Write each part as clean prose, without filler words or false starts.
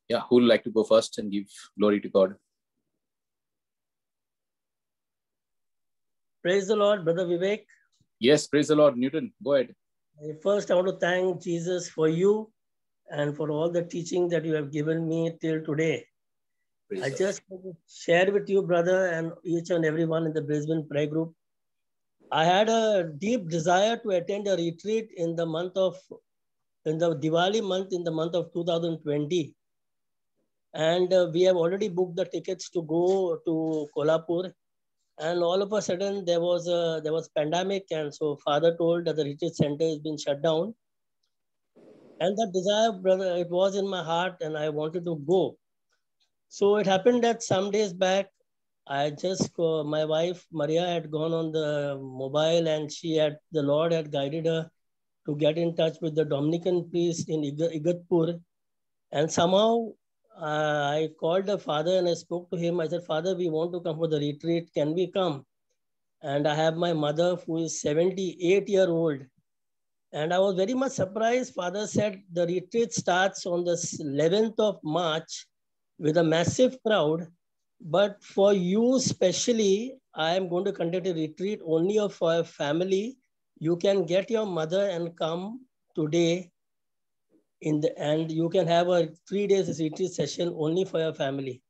Yeah, who would like to go first and give glory to God? Praise the Lord, Brother Vivek. Yes, praise the Lord. Newton, go ahead. First, I want to thank Jesus for you and for all the teaching that you have given me till today. Praise I the just want to share with you, brother, and each and everyone in the Brisbane Prayer Group. I had a deep desire to attend a retreat in the Diwali month in the month of 2020. And we have already booked the tickets to go to Kolhapur. And all of a sudden there was pandemic, and so father told that the retreat center has been shut down. And that desire, brother, it was in my heart, and I wanted to go. So it happened that some days back, my wife Maria had gone on the mobile, and the Lord had guided her to get in touch with the Dominican priest in Igatpur. And somehow I called the father and I spoke to him. I said, Father, we want to come for the retreat. Can we come? And I have my mother who is 78-year-old. And I was very much surprised. Father said the retreat starts on the 11th of March with a massive crowd. But for you especially, I am going to conduct a retreat only for a family. You can get your mother and come today and you can have a 3 days retreat session only for your family.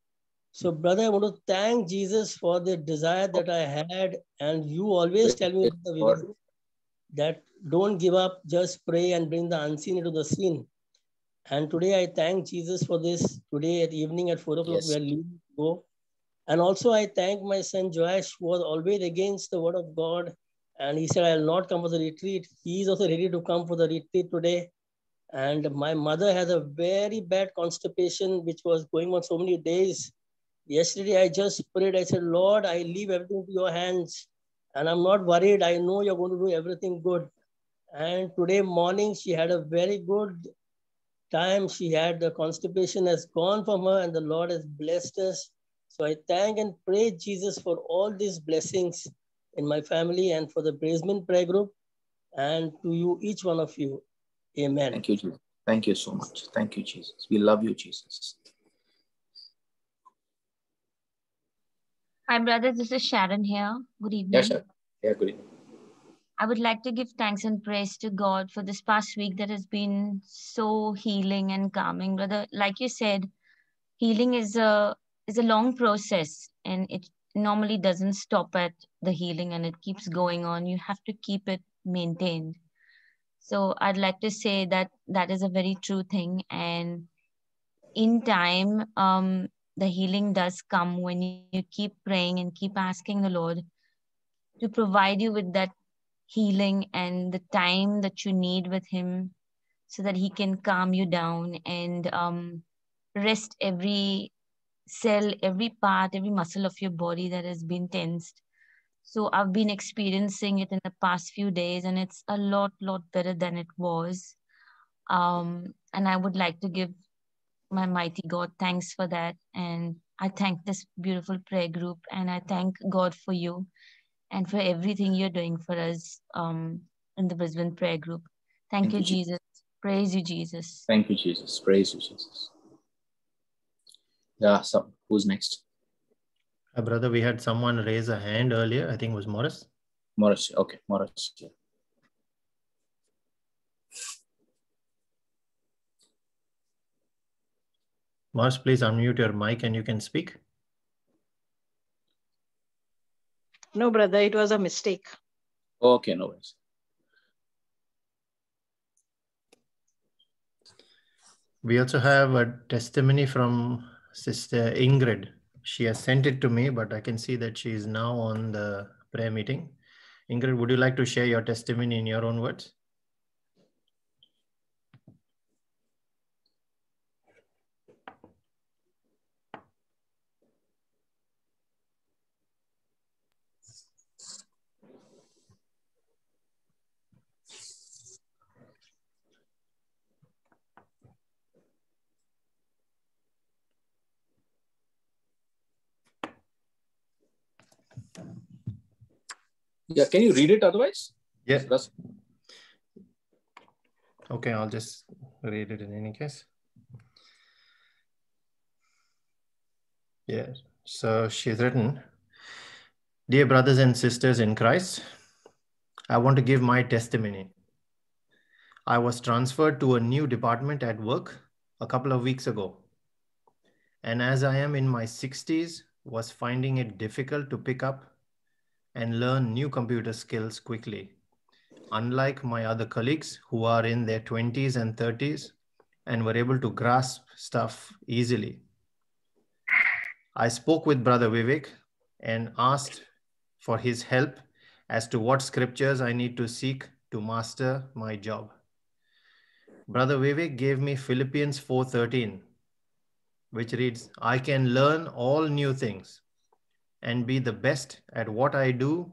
So, brother, I want to thank Jesus for the desire that I had. And you always tell me that don't give up, just pray and bring the unseen into the seen. And today I thank Jesus for this. Today at evening at 4 o'clock, we are leaving to go. And also I thank my son Joash, who was always against the word of God. And he said, I'll not come for the retreat. He is also ready to come for the retreat today. And my mother has a very bad constipation, which was going on so many days. Yesterday, I just prayed. I said, Lord, I leave everything to your hands. And I'm not worried. I know you're going to do everything good. And today morning, she had a very good time. She had the constipation has gone from her, and the Lord has blessed us. So I thank and praise Jesus for all these blessings in my family and for the Brisbane Prayer Group and to you, each one of you. Amen. Thank you, Jesus. Thank you so much. Thank you, Jesus. We love you, Jesus. Hi, brother. This is Sharon here. Good evening. Yeah, Sharon. Yeah, good evening. I would like to give thanks and praise to God for this past week that has been so healing and calming, brother. Like you said, healing is a long process, and it normally doesn't stop at the healing, and it keeps going on. You have to keep it maintained. So I'd like to say that that is a very true thing, and in time, the healing does come when you keep praying and keep asking the Lord to provide you with that healing and the time that you need with Him so that He can calm you down and rest every cell, every part, every muscle of your body that has been tensed. So I've been experiencing it in the past few days, and it's a lot better than it was. And I would like to give my mighty God thanks for that. And I thank this beautiful prayer group, and I thank God for you and for everything you're doing for us in the Brisbane prayer group. Thank you, Jesus. Praise you, Jesus. Thank you, Jesus. Praise you, Jesus. Yeah, so who's next? Brother, we had someone raise a hand earlier. I think it was Morris. Morris. Okay, Morris. Yeah. Morris, please unmute your mic and you can speak. No, brother, it was a mistake. Okay, no worries. We also have a testimony from Sister Ingrid. She has sent it to me, but I can see that she is now on the prayer meeting. Ingrid, would you like to share your testimony in your own words? Yeah, can you read it otherwise? Yeah. Okay, I'll just read it in any case. Yes. So she's written, "Dear brothers and sisters in Christ, I want to give my testimony. I was transferred to a new department at work a couple of weeks ago. And as I am in my 60s, was finding it difficult to pick up and learn new computer skills quickly. Unlike my other colleagues who are in their 20s and 30s and were able to grasp stuff easily. I spoke with Brother Vivek and asked for his help as to what scriptures I need to seek to master my job. Brother Vivek gave me Philippians 4:13, which reads, I can learn all new things and be the best at what I do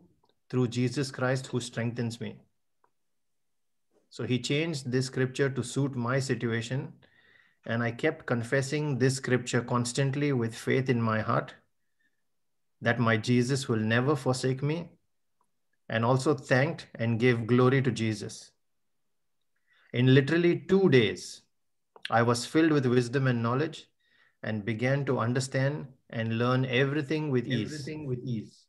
through Jesus Christ who strengthens me. So he changed this scripture to suit my situation, and I kept confessing this scripture constantly with faith in my heart that my Jesus will never forsake me, and also thanked and gave glory to Jesus. In literally 2 days, I was filled with wisdom and knowledge and began to understand and learn everything with ease.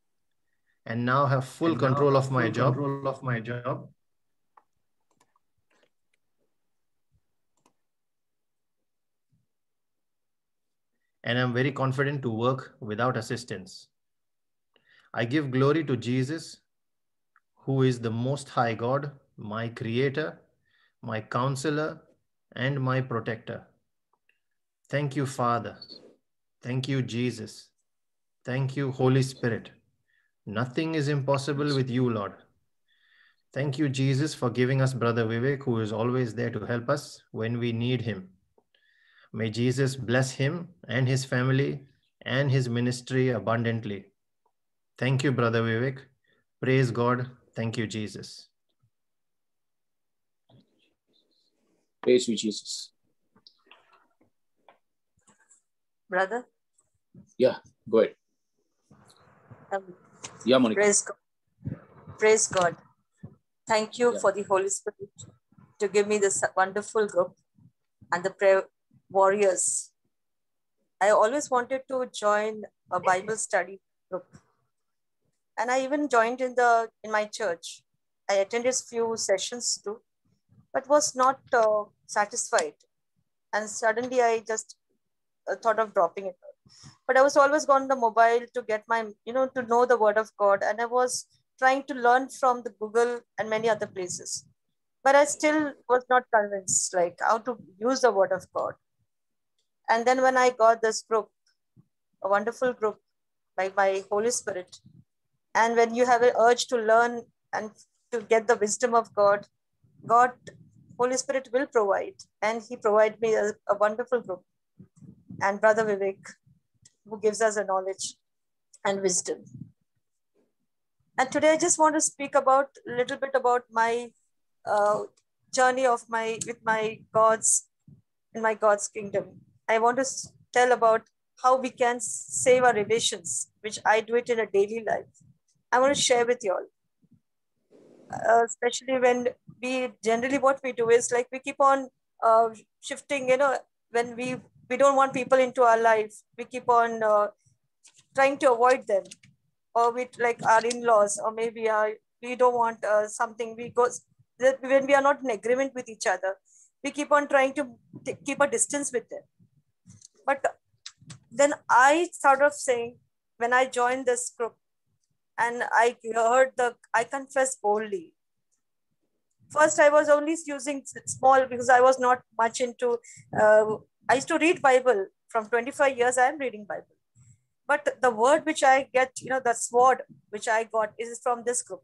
And now have full control of my job. And I'm very confident to work without assistance. I give glory to Jesus, who is the Most High God, my Creator, my Counselor, and my Protector. Thank you, Father. Thank you, Jesus. Thank you, Holy Spirit. Nothing is impossible with you, Lord. Thank you, Jesus, for giving us Brother Vivek, who is always there to help us when we need him. May Jesus bless him and his family and his ministry abundantly. Thank you, Brother Vivek. Praise God. Thank you, Jesus. Praise you, Jesus. Brother? Yeah, go ahead. Yeah, Monica. Praise God. Praise God. Thank you for the Holy Spirit to give me this wonderful group and the prayer warriors. I always wanted to join a Bible study group. And I even joined in my church. I attended few sessions too, but was not satisfied. And suddenly I just thought of dropping it. But I was always on the mobile to get my, to know the word of God. And I was trying to learn from the Google and many other places. But I still was not convinced, like how to use the word of God. And then when I got this group, a wonderful group by my Holy Spirit, and when you have an urge to learn and to get the wisdom of God, Holy Spirit will provide. And he provided me a wonderful group. And Brother Vivek, who gives us a knowledge and wisdom. And today I just want to speak a little bit about my journey in my God's kingdom. I want to tell about how we can save our relations, which I do it in a daily life. I want to share with you all, especially when what we do is like we keep on shifting, when we don't want people into our life, we keep on trying to avoid them, or with like our in-laws, or maybe we don't want something. When we are not in agreement with each other, we keep on trying to keep a distance with them. But then I sort of saying, when I joined this group and I heard I confessed boldly. First, I was only using small because I was not much into, I used to read Bible. From 25 years, I am reading Bible. But the word which I get, the sword which I got is from this group.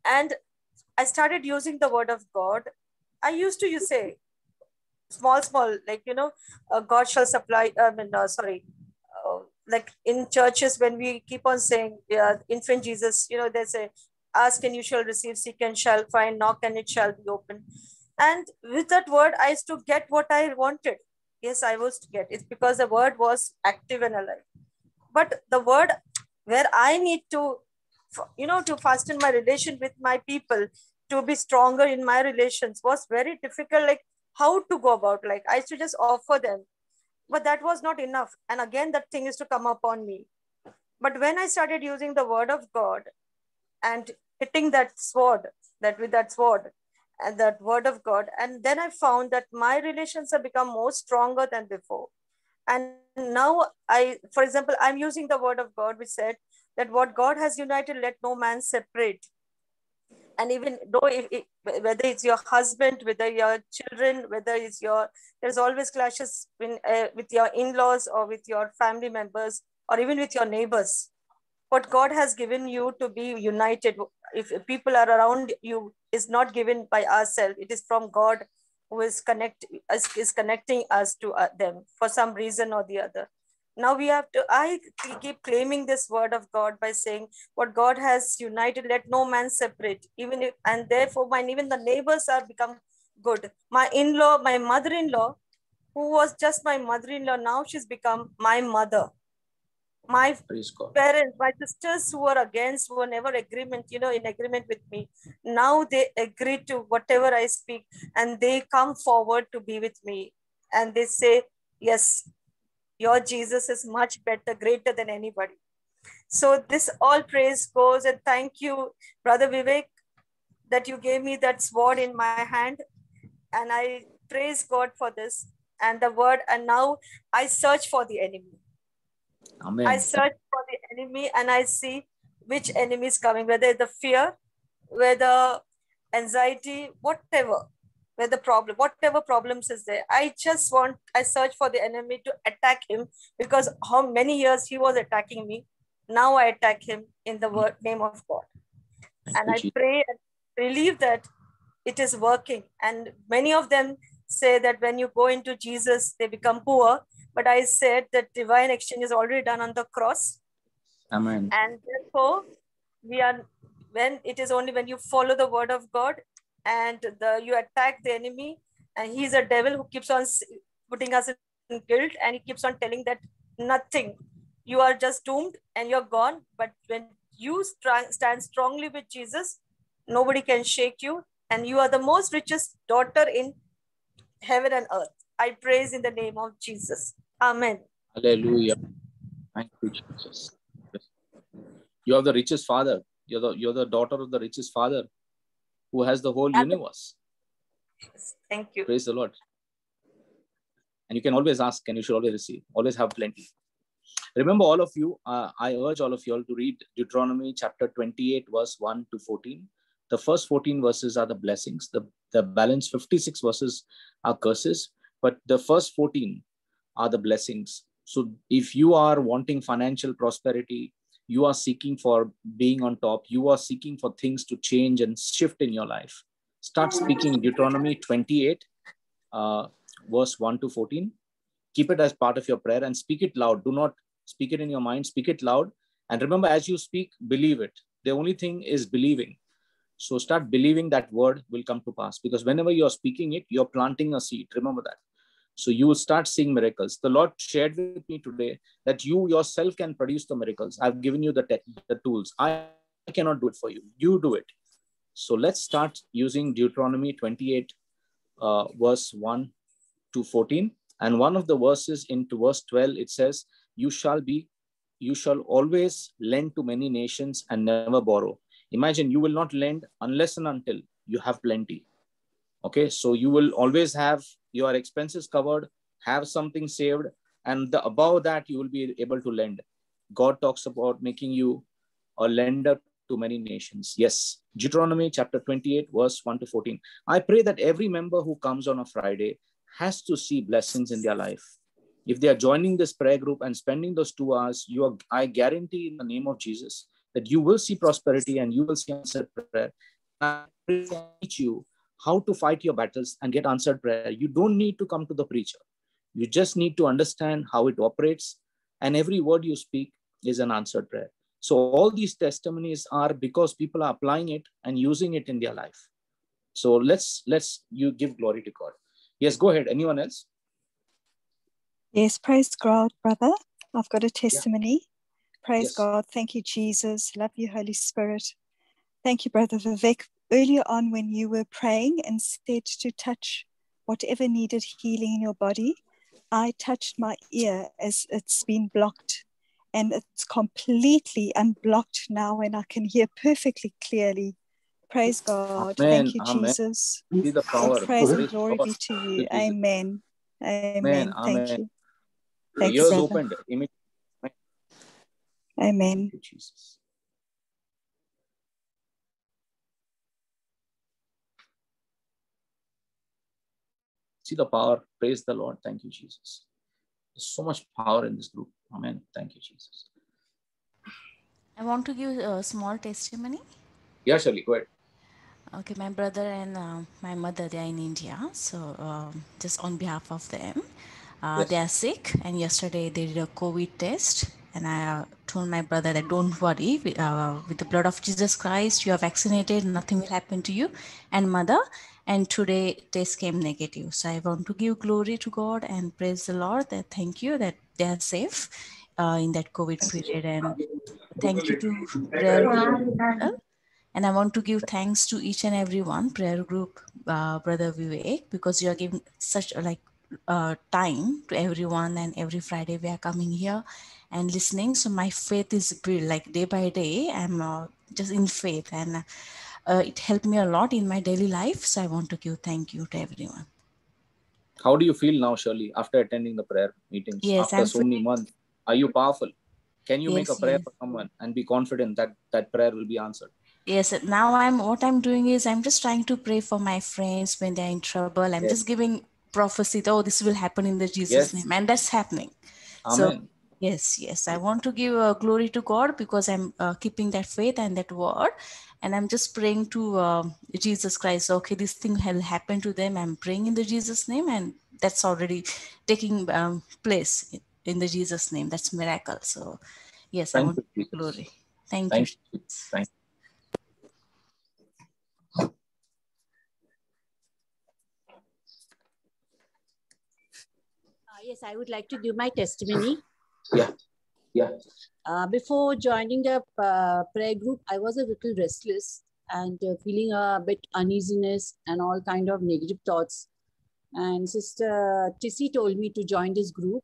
And I started using the word of God. I used to say, small, like, God shall supply, like in churches, when we keep on saying, infant Jesus, they say, ask and you shall receive, seek and shall find, knock and it shall be open. And with that word, I used to get what I wanted. Yes, I was to get it because the word was active and alive. But the word where I need to, to fasten my relation with my people, to be stronger in my relations was very difficult. Like how to go about, like I used to just offer them. But that was not enough. And again, that thing is to come upon me. But when I started using the word of God and hitting that sword, with that sword and that word of God, and then I found that my relations have become more stronger than before. And now for example, I'm using the word of God, which said that what God has united, let no man separate. And even though whether it's your husband, whether your children, there's always clashes with your in-laws or with your family members or even with your neighbors. What God has given you to be united, if people are around you, is not given by ourselves. It is from God, who is connecting us to them for some reason or the other. Now I keep claiming this word of God by saying, what God has united, let no man separate. And therefore, even the neighbors are become good. My in-law, my mother-in-law, who was just my mother-in-law, now she's become my mother. My parents, my sisters who were never in agreement with me, now they agree to whatever I speak, and they come forward to be with me. And they say, yes, your Jesus is much better, greater than anybody. So this all praise goes, and thank you, Brother Vivek, that you gave me that sword in my hand. And I praise God for this and the word. And now I search for the enemy. Amen. I search for the enemy and I see which enemy is coming, whether it's the fear, whether anxiety, whatever problems is there. I search for the enemy to attack him, because how many years he was attacking me. Now I attack him in the name of God. And I pray and believe that it is working. And many of them say that when you go into Jesus, they become poor. But I said that divine exchange is already done on the cross. Amen. And therefore, it is only when you follow the word of God and you attack the enemy, and he's a devil who keeps on putting us in guilt, and he keeps on telling that nothing, you are just doomed and you're gone. But when you stand strongly with Jesus, nobody can shake you, and you are the most richest daughter in heaven and earth. I praise in the name of Jesus. Amen. Hallelujah. Thank you, Jesus. You are the richest father. You're the daughter of the richest father who has the whole universe. Thank you. Praise the Lord. And you can always ask, and you should always receive. Always have plenty. Remember, all of you, I urge all of you all to read Deuteronomy chapter 28, verse 1 to 14. The first 14 verses are the blessings. The balance 56 verses are curses. But the first 14 are the blessings. So if you are wanting financial prosperity, you are seeking for being on top, you are seeking for things to change and shift in your life, start speaking Deuteronomy 28, verse 1 to 14. Keep it as part of your prayer and speak it loud. Do not speak it in your mind, speak it loud. And remember, as you speak, believe it. The only thing is believing. So start believing that word will come to pass, because whenever you're speaking it, you're planting a seed. Remember that. So you will start seeing miracles. The Lord shared with me today that you yourself can produce the miracles. I've given you the tools. I cannot do it for you. You do it. So let's start using Deuteronomy 28, verse 1 to 14. And one of the verses into verse 12, it says, you shall always lend to many nations and never borrow. Imagine, you will not lend unless and until you have plenty. Okay, so you will always have your expenses covered, have something saved, and above that, you will be able to lend. God talks about making you a lender to many nations. Yes, Deuteronomy chapter 28, verse 1 to 14. I pray that every member who comes on a Friday has to see blessings in their life. If they are joining this prayer group and spending those 2 hours, I guarantee in the name of Jesus that you will see prosperity and you will see answered prayer. I pray to teach you how to fight your battles and get answered prayer. You don't need to come to the preacher. You just need to understand how it operates, and every word you speak is an answered prayer. So all these testimonies are because people are applying it and using it in their life. So you give glory to God. Yes, go ahead. Anyone else? Yes, praise God, brother. I've got a testimony. Yeah. Praise yes. God. Thank you, Jesus. Love you, Holy Spirit. Thank you, Brother Vivek. Earlier on, when you were praying and said to touch whatever needed healing in your body, I touched my ear as it's been blocked, and it's completely unblocked now, and I can hear perfectly clearly. Praise God. Amen. Thank you, Amen. Jesus. See the power. Praise and Great glory power. be to you. Thank you, Jesus. Amen. Amen. Amen. Thank Amen. you. The Thank you, ears brother. opened immediately. Amen. Thank you, Jesus. See the power. Praise the Lord. Thank you, Jesus. There's so much power in this group. Amen. Thank you, Jesus. I want to give a small testimony. Yeah, Shirley, go ahead. Okay, my brother and my mother, they are in India. So just on behalf of them, Yes. they are sick. And yesterday they did a COVID test. And I told my brother that don't worry, with the blood of Jesus Christ, you are vaccinated, nothing will happen to you. And mother, and today test came negative. So I want to give glory to God and praise the Lord that thank you that they are safe in that COVID period. And thank you to prayer group. And I want to give thanks to each and every one, prayer group, Brother Vivek, because you are giving such a time to everyone, and every Friday we are coming here and listening. So my faith is built like day by day. I'm just in faith, and it helped me a lot in my daily life. So I want to give thank you to everyone. How do you feel now, Shirley, after attending the prayer meetings? Yes, after so many months, are you powerful? Can you make a prayer for someone and be confident that that prayer will be answered? Yes, now what I'm doing is I'm just trying to pray for my friends when they're in trouble. I'm just giving prophecy, oh, this will happen in the Jesus name, and that's happening. Amen. So yes, I want to give glory to God because I'm keeping that faith and that word, and I'm just praying to Jesus Christ. Okay, this thing will happen to them. I'm praying in the Jesus name, and that's already taking place in the Jesus name. That's miracle. So yes, I want to give glory. Thank you. Thank you. Yes, I would like to give my testimony. Yeah. Before joining the prayer group, I was a little restless and feeling a bit uneasiness and all kind of negative thoughts. And Sister Tissy told me to join this group.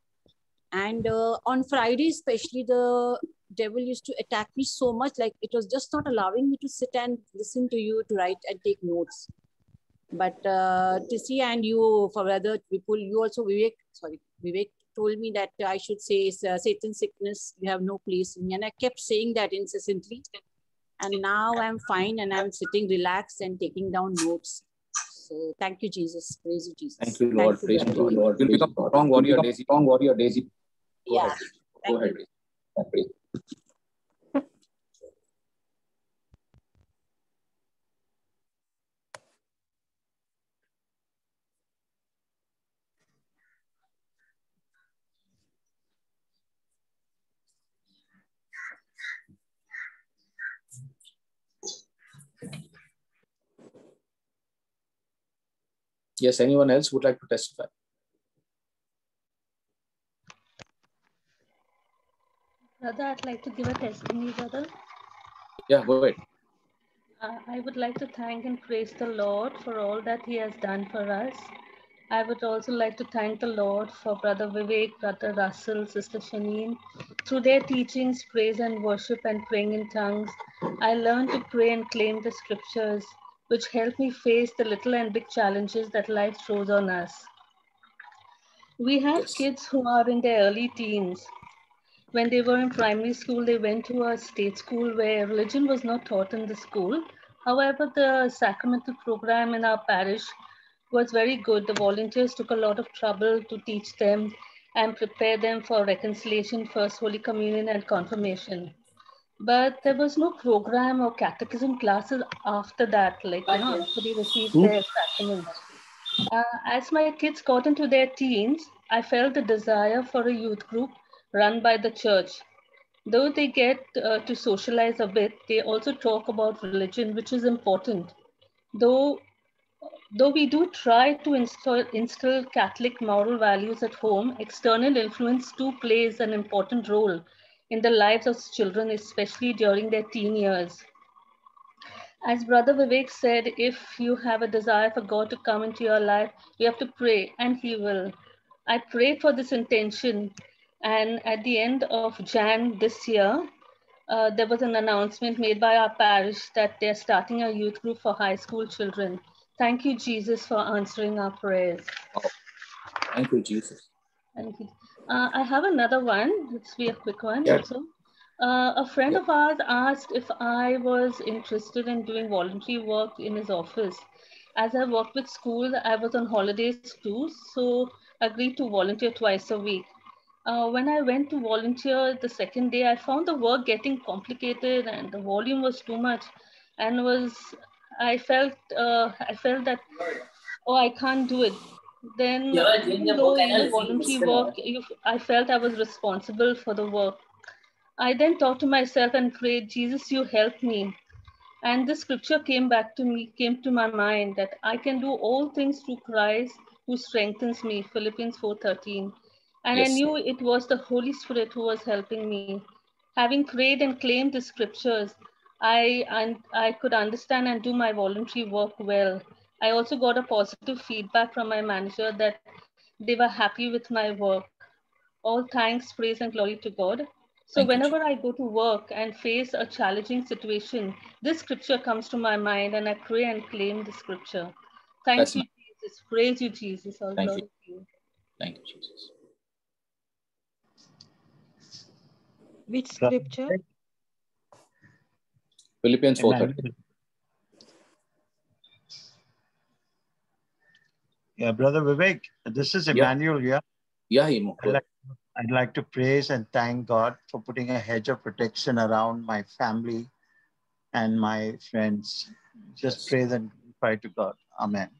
And on Friday, especially, the devil used to attack me so much, like it was just not allowing me to sit and listen to you, to write and take notes. But Tissy and you, for rather people, you also, Vivek told me that I should say Satan's sickness, you have no place in me. And I kept saying that incessantly. And now I'm fine and I'm sitting relaxed and taking down notes. So thank you, Jesus. Praise you, Jesus. Thank you, Lord. Praise you, Lord. You'll become a strong warrior, Daisy. Strong warrior, Daisy. Go ahead. Go ahead. Yes, anyone else would like to testify? Brother, I'd like to give a testimony, brother. Yeah, go ahead. I would like to thank and praise the Lord for all that He has done for us. I would also like to thank the Lord for Brother Vivek, Brother Russell, Sister Shaneen. Through their teachings, praise and worship and praying in tongues, I learned to pray and claim the scriptures, which help me face the little and big challenges that life throws on us. We have kids who are in their early teens. When they were in primary school, they went to a state school where religion was not taught in the school. However, the sacramental program in our parish was very good. The volunteers took a lot of trouble to teach them and prepare them for reconciliation, First Holy Communion, and confirmation. But there was no program or catechism classes after that, after they received their sacraments. As my kids got into their teens, I felt the desire for a youth group run by the church. Though they get to socialize a bit, they also talk about religion, which is important. Though we do try to instill Catholic moral values at home, external influence too plays an important role in the lives of children, especially during their teen years. As Brother Vivek said, if you have a desire for God to come into your life, you have to pray and He will. I prayed for this intention, and at the end of Jan this year, there was an announcement made by our parish that they're starting a youth group for high school children. Thank you, Jesus, for answering our prayers. Oh, thank you, Jesus. Thank you. I have another one. Let's be a quick one Yeah. also. A friend of ours asked if I was interested in doing voluntary work in his office. As I worked with school, I was on holidays too, so agreed to volunteer twice a week. When I went to volunteer the second day, I found the work getting complicated and the volume was too much, and I felt that, oh, I can't do it. Then, even though voluntary work, I felt I was responsible for the work. I then talked to myself and prayed, Jesus, you help me. And the scripture came to my mind that I can do all things through Christ who strengthens me, Philippians 4:13. And I knew it was the Holy Spirit who was helping me. Having prayed and claimed the scriptures, I could understand and do my voluntary work well. I also got a positive feedback from my manager that they were happy with my work. All thanks, praise, and glory to God. So whenever I go to work and face a challenging situation, this scripture comes to my mind and I pray and claim the scripture. Thank you, Jesus. Praise you, Jesus. All glory to you. Thank you, Jesus. Which scripture? Philippians 4:13. Yeah, Brother Vivek, this is Emmanuel. Yeah. Yeah, Imo. I'd like to praise and thank God for putting a hedge of protection around my family and my friends. Just praise and glorify to God. Amen.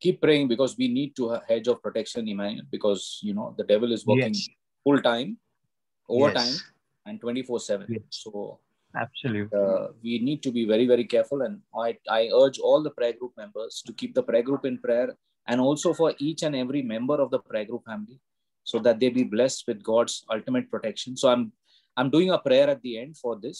Keep praying because we need to have hedge of protection, Emmanuel, because the devil is working full time, overtime, and 24/7. So absolutely, we need to be very, very careful. And I urge all the prayer group members to keep the prayer group in prayer, and also for each and every member of the prayer group family, so that they be blessed with God's ultimate protection. So I'm doing a prayer at the end for this.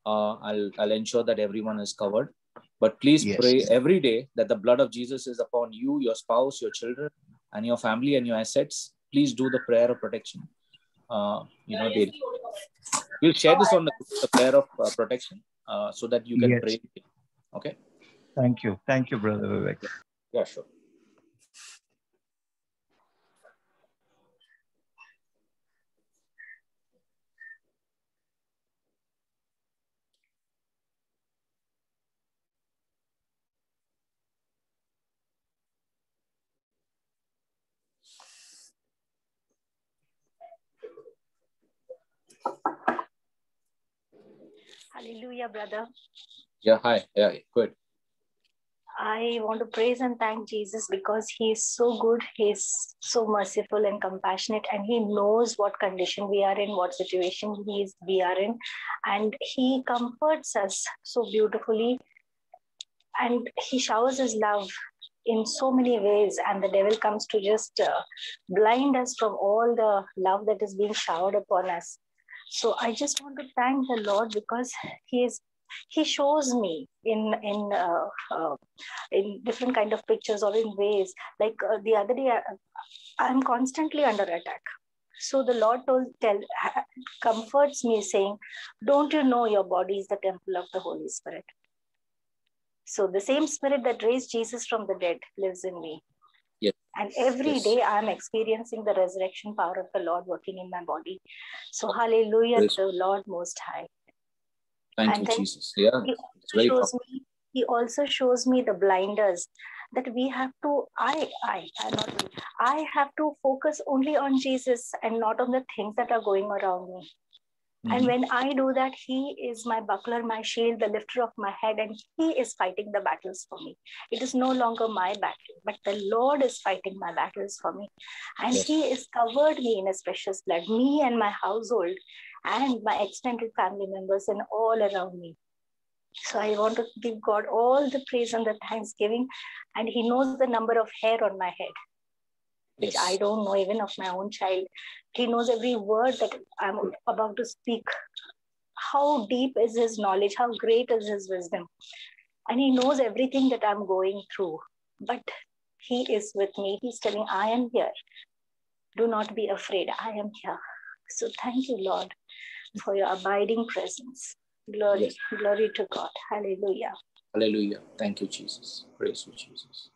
I'll ensure that everyone is covered. But please pray every day that the blood of Jesus is upon you, your spouse, your children, and your family and your assets. Please do the prayer of protection. Daily. We'll share this on the prayer of protection so that you can pray. Okay. Thank you. Thank you, Brother Vivek. Yeah, sure. Hallelujah, brother. Yeah, hi. Yeah, good. I want to praise and thank Jesus because he is so good. He is so merciful and compassionate, and he knows what condition we are in, what situation we are in, and he comforts us so beautifully, and he showers his love in so many ways, and the devil comes to just blind us from all the love that is being showered upon us. So I just want to thank the Lord because he shows me in different kind of pictures or in ways. Like the other day, I'm constantly under attack. So the Lord comforts me saying, don't you know your body is the temple of the Holy Spirit? So the same Spirit that raised Jesus from the dead lives in me. Yes. And every day I'm experiencing the resurrection power of the Lord working in my body. So hallelujah to the Lord Most High. Thank you, Jesus. Yeah, it's very powerful. He also shows me the blinders that we have to, I have to focus only on Jesus and not on the things that are going around me. And when I do that, he is my buckler, my shield, the lifter of my head, and he is fighting the battles for me. It is no longer my battle, but the Lord is fighting my battles for me. And he is covered me in his precious blood, me and my household and my extended family members and all around me. So I want to give God all the praise and the thanksgiving. And he knows the number of hair on my head, which I don't know even of my own child. He knows every word that I'm about to speak. How deep is his knowledge? How great is his wisdom? And he knows everything that I'm going through. But He is with me. He's telling, I am here. Do not be afraid. I am here. So thank you, Lord, for your abiding presence. Glory, Yes. glory to God. Hallelujah. Hallelujah. Thank you, Jesus. Praise you, Jesus.